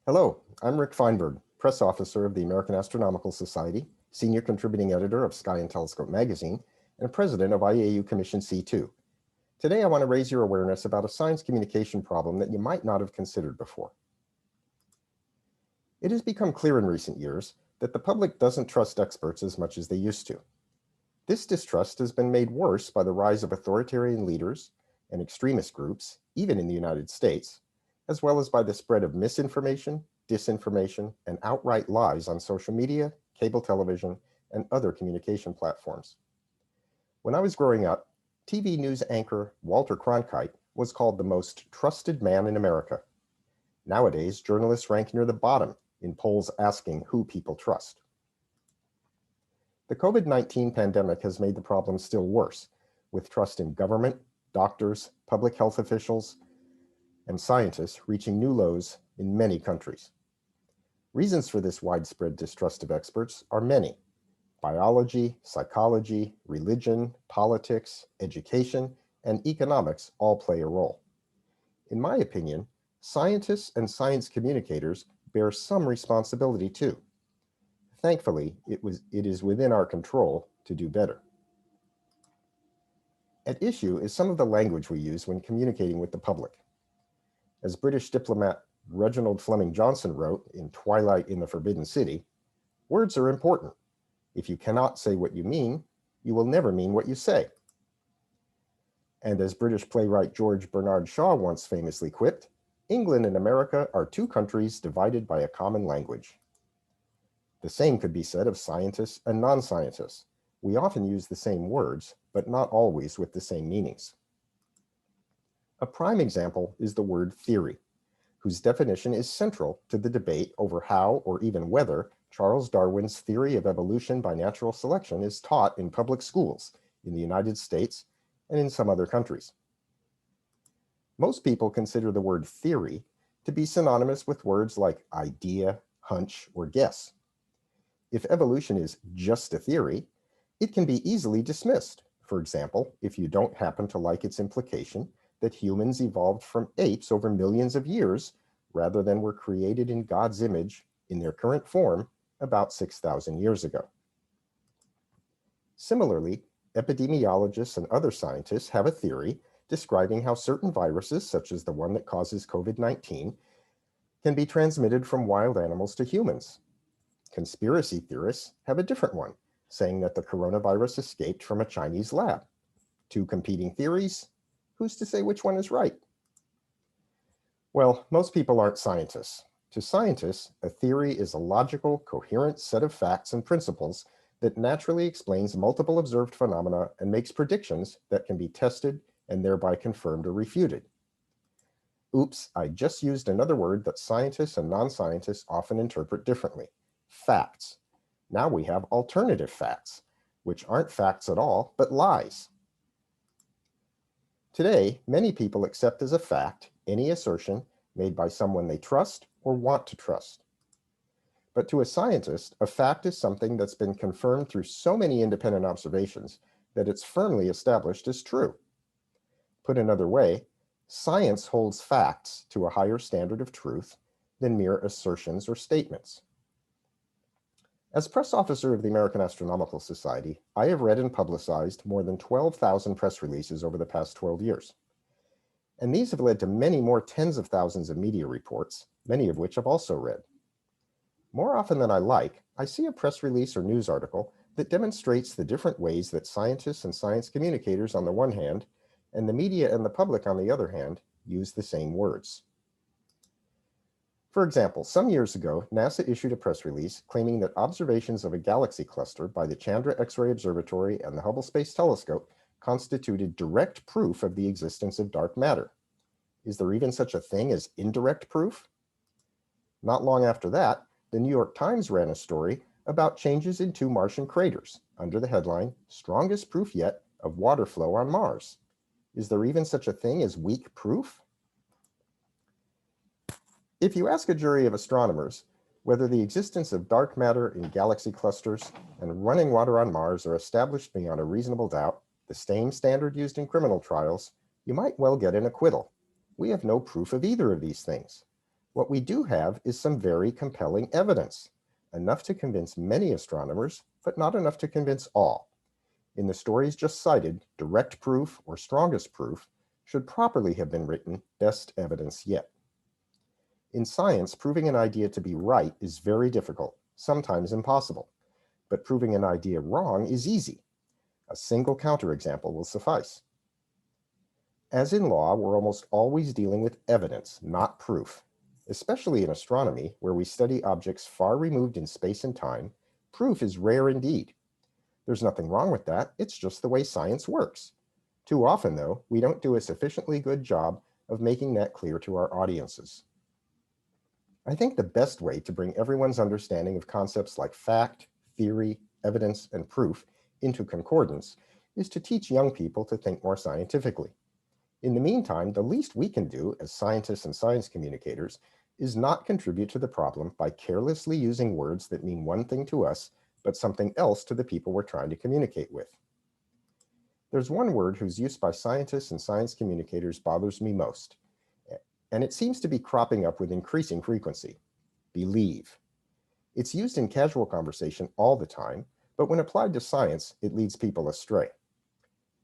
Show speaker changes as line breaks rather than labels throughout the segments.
Hello, I'm Rick Fienberg, Press Officer of the American Astronomical Society, Senior Contributing Editor of Sky and Telescope magazine, and President of IAU Commission C2. Today I want to raise your awareness about a science communication problem that you might not have considered before. It has become clear in recent years that the public doesn't trust experts as much as they used to. This distrust has been made worse by the rise of authoritarian leaders and extremist groups, even in the United States, as well as by the spread of misinformation, disinformation, and outright lies on social media, cable television, and other communication platforms. When I was growing up, TV news anchor Walter Cronkite was called the most trusted man in America. Nowadays, journalists rank near the bottom in polls asking who people trust. The COVID-19 pandemic has made the problem still worse, with trust in government, doctors, public health officials, and scientists reaching new lows in many countries. Reasons for this widespread distrust of experts are many. Biology, psychology, religion, politics, education, and economics all play a role. In my opinion, scientists and science communicators bear some responsibility too. Thankfully, it is within our control to do better. At issue is some of the language we use when communicating with the public. As British diplomat Reginald Fleming Johnson wrote in Twilight in the Forbidden City, words are important. If you cannot say what you mean, you will never mean what you say. And as British playwright George Bernard Shaw once famously quipped, England and America are two countries divided by a common language. The same could be said of scientists and non-scientists. We often use the same words, but not always with the same meanings. A prime example is the word theory, whose definition is central to the debate over how or even whether Charles Darwin's theory of evolution by natural selection is taught in public schools in the United States and in some other countries. Most people consider the word theory to be synonymous with words like idea, hunch, or guess. If evolution is just a theory, it can be easily dismissed. For example, if you don't happen to like its implication that humans evolved from apes over millions of years rather than were created in God's image in their current form about 6,000 years ago. Similarly, epidemiologists and other scientists have a theory describing how certain viruses, such as the one that causes COVID-19, can be transmitted from wild animals to humans. Conspiracy theorists have a different one, saying that the coronavirus escaped from a Chinese lab. Two competing theories, who's to say which one is right? Well, most people aren't scientists. To scientists, a theory is a logical, coherent set of facts and principles that naturally explains multiple observed phenomena and makes predictions that can be tested and thereby confirmed or refuted. Oops, I just used another word that scientists and non-scientists often interpret differently: facts. Now we have alternative facts, which aren't facts at all, but lies. Today, many people accept as a fact any assertion made by someone they trust or want to trust. But to a scientist, a fact is something that's been confirmed through so many independent observations that it's firmly established as true. Put another way, science holds facts to a higher standard of truth than mere assertions or statements. As press officer of the American Astronomical Society, I have read and publicized more than 12,000 press releases over the past 12 years. And these have led to many more tens of thousands of media reports, many of which I've also read. More often than I like, I see a press release or news article that demonstrates the different ways that scientists and science communicators on the one hand, and the media and the public on the other hand, use the same words. For example, some years ago, NASA issued a press release claiming that observations of a galaxy cluster by the Chandra X-ray Observatory and the Hubble Space Telescope constituted direct proof of the existence of dark matter. Is there even such a thing as indirect proof? Not long after that, the New York Times ran a story about changes in two Martian craters under the headline, "Strongest Proof Yet of Water Flow on Mars." Is there even such a thing as weak proof? If you ask a jury of astronomers whether the existence of dark matter in galaxy clusters and running water on Mars are established beyond a reasonable doubt, the same standard used in criminal trials, you might well get an acquittal. We have no proof of either of these things. What we do have is some very compelling evidence, enough to convince many astronomers, but not enough to convince all. In the stories just cited, direct proof or strongest proof should properly have been written best evidence yet. In science, proving an idea to be right is very difficult, sometimes impossible. But proving an idea wrong is easy. A single counterexample will suffice. As in law, we're almost always dealing with evidence, not proof. Especially in astronomy, where we study objects far removed in space and time, proof is rare indeed. There's nothing wrong with that, it's just the way science works. Too often, though, we don't do a sufficiently good job of making that clear to our audiences. I think the best way to bring everyone's understanding of concepts like fact, theory, evidence, and proof into concordance is to teach young people to think more scientifically. In the meantime, the least we can do as scientists and science communicators is not contribute to the problem by carelessly using words that mean one thing to us, but something else to the people we're trying to communicate with. There's one word whose use by scientists and science communicators bothers me most, and it seems to be cropping up with increasing frequency: believe. It's used in casual conversation all the time, but when applied to science, it leads people astray.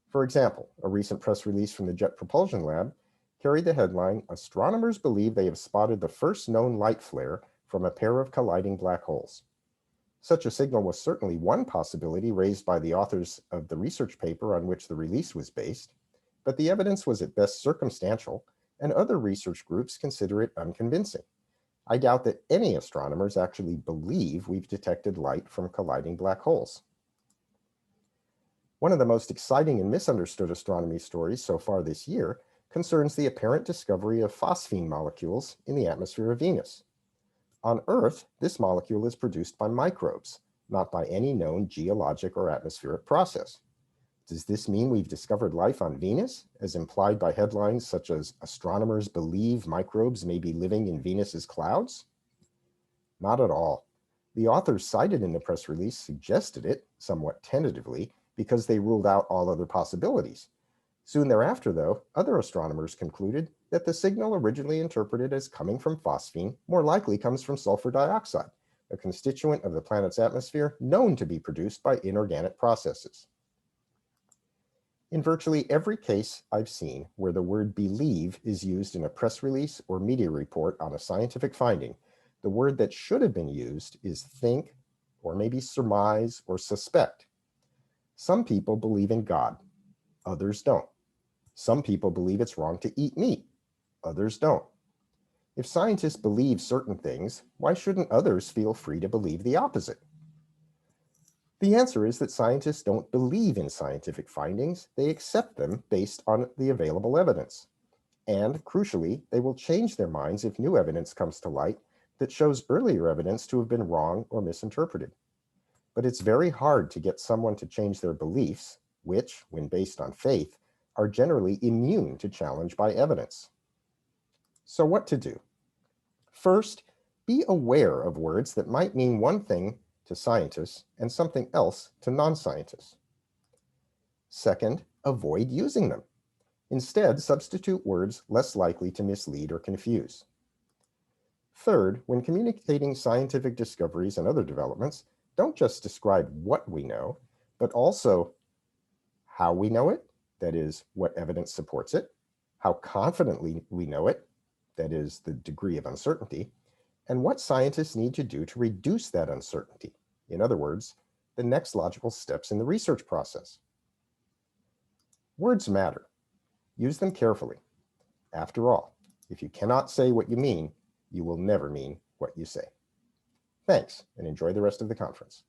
For example, a recent press release from the Jet Propulsion Lab carried the headline, "Astronomers believe they have spotted the first known light flare from a pair of colliding black holes." Such a signal was certainly one possibility raised by the authors of the research paper on which the release was based, but the evidence was at best circumstantial, and other research groups consider it unconvincing. I doubt that any astronomers actually believe we've detected light from colliding black holes. One of the most exciting and misunderstood astronomy stories so far this year concerns the apparent discovery of phosphine molecules in the atmosphere of Venus. On Earth, this molecule is produced by microbes, not by any known geologic or atmospheric process. Does this mean we've discovered life on Venus, as implied by headlines such as "Astronomers believe microbes may be living in Venus's clouds"? Not at all. The authors cited in the press release suggested it, somewhat tentatively, because they ruled out all other possibilities. Soon thereafter, though, other astronomers concluded that the signal originally interpreted as coming from phosphine more likely comes from sulfur dioxide, a constituent of the planet's atmosphere known to be produced by inorganic processes. In virtually every case I've seen where the word believe is used in a press release or media report on a scientific finding, the word that should have been used is think, or maybe surmise or suspect. Some people believe in God, others don't. Some people believe it's wrong to eat meat, others don't. If scientists believe certain things, why shouldn't others feel free to believe the opposite? The answer is that scientists don't believe in scientific findings, they accept them based on the available evidence. And, crucially, they will change their minds if new evidence comes to light that shows earlier evidence to have been wrong or misinterpreted. But it's very hard to get someone to change their beliefs, which, when based on faith, are generally immune to challenge by evidence. So what to do? First, be aware of words that might mean one thing to scientists and something else to non-scientists. Second, avoid using them. Instead, substitute words less likely to mislead or confuse. Third, when communicating scientific discoveries and other developments, don't just describe what we know, but also how we know it, that is, what evidence supports it, how confidently we know it, that is, the degree of uncertainty, and what scientists need to do to reduce that uncertainty. In other words, the next logical steps in the research process. Words matter. Use them carefully. After all, if you cannot say what you mean, you will never mean what you say. Thanks, and enjoy the rest of the conference.